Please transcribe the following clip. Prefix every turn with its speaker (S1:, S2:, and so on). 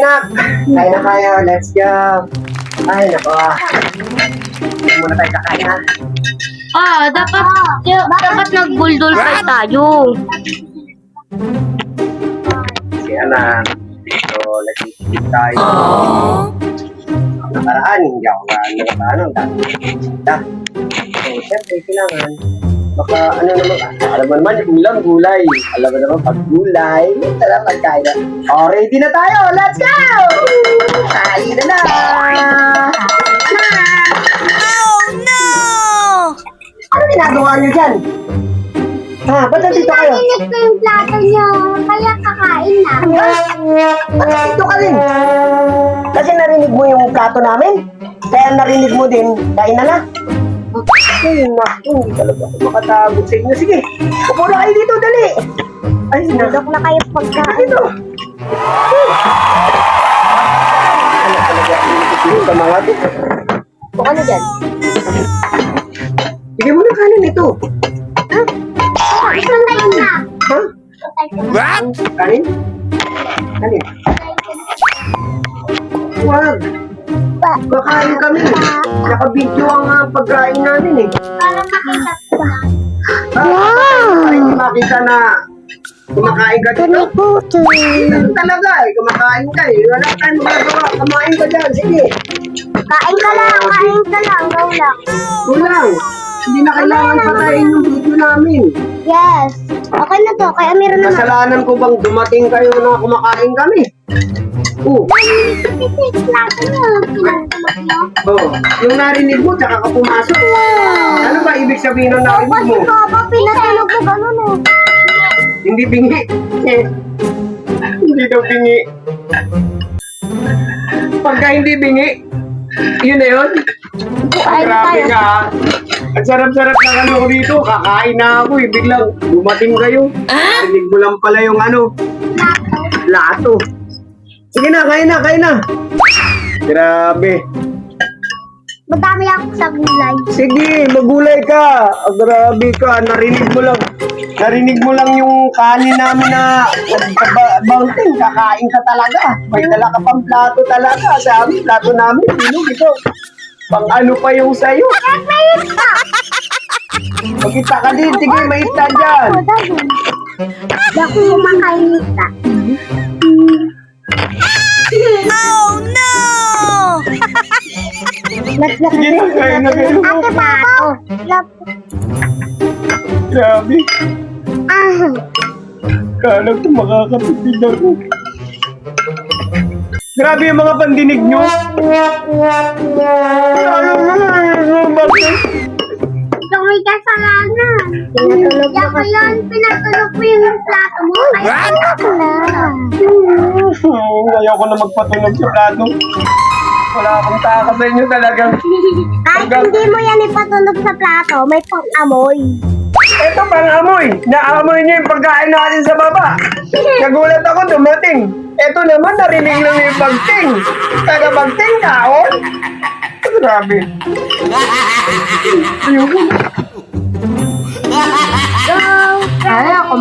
S1: Nak, kain na tayo. Let's go. Ay, nako. Hindi muna tayo kakain ha.
S2: Dapat nag-buldol fight tayo.
S1: Kasi anak. So, nag-isip tayo. Ang nakaraan, hindi ako nakataano. So, syempre, kailangan. Baka, ano naman, alam mo naman, gulay. Alam mo naman, pag gulay, tara, pagkain na. O, ready na tayo. Let's go! Kain na na!
S2: Oh no!
S1: Ano ginagawa niyo dyan? Ha, ba't nandito kayo?
S3: Narinig ko yung plato niyo, kaya kakain na.
S1: Ba't nandito ka rin? Kasi narinig mo yung plato namin? Kaya narinig mo din, kain na na. Ay, naku, hindi talaga ako makatagod sa inyo. Sige, upo na kayo dito, dali. Ay,
S3: Nandok na kayo pagkain.
S1: dito. Ano talaga, hindi ka mga to.
S3: O ano dyan?
S1: Bigyan mo ng kanin ito.
S3: Isang tayo na.
S1: Ha?
S2: What?
S1: Kanin? Kanin? Wag. Kakain kami. Naka-video ang pagkain namin eh.
S3: Para makita ko na.
S1: Ay, hindi makita na kumakain ka dito. Ganun talaga eh, kumakain ka eh. Wala tayong magagawa, kumain ka dyan, sige.
S3: Kain ka lang. Go lang.
S1: Kulang. Hindi na kailangan patayin yung video namin.
S3: Yes. Okay na to, kaya meron naman.
S1: Kasalanan ko bang dumating kayo na kumakain kami?
S3: Kasi plato niyo, pinagtamak niyo.
S1: Oh, yung narinig mo, tsaka ka pumasok. Ano ba ibig sabihin ng narinig
S3: Kasi
S1: mo?
S3: papa, pinatunog ko ganun eh.
S1: Hindi bingi. Hindi daw bingi. Pagka hindi bingi, yun na yun.
S3: Kain
S1: Grabe
S3: tayo.
S1: ka. Ang sarap-sarap ng ano ko dito. Kakain na ako eh. Biglang dumating kayo. Narinig mo lang pala yung ano. Lato. Sige na, kain na. Grabe.
S3: Madami ako sa gulay.
S1: Sige, magulay ka. Ah, grabe ka. Narinig mo lang yung kanin namin na bangting. Kakain ka talaga. May dala ka pang plato talaga. Sabi, plato namin. Sino ito? Pang ano pa yung sayo? Magkita ka din. Sige, may ita dyan.
S3: Ako kumakain nita.
S2: Oh no!
S1: Sige na, kain na kayo.
S3: Ate Papa.
S1: Grabe. Kala ko makakatipid ako. Grabe yung mga pandinig nyo. Bakit?
S3: Ito may kasalanan. Pinatulog ko yun. Pinatulog ko yung plato mo. Kaya ako na.
S1: Ayaw ko na magpatunog sa plato. Wala akong taka sa inyo talaga.
S3: Kahit hindi mo yan ipatulog sa plato, may pang-amoy.
S1: Ito pang amoy. Naamoy niyo yung pagkain natin sa baba. Nagulat ako dumating. Ito naman narinig lang yung bagting. Taga-bagting kaon. Grabe. Ayoko.
S3: Go!
S1: Ayaw ko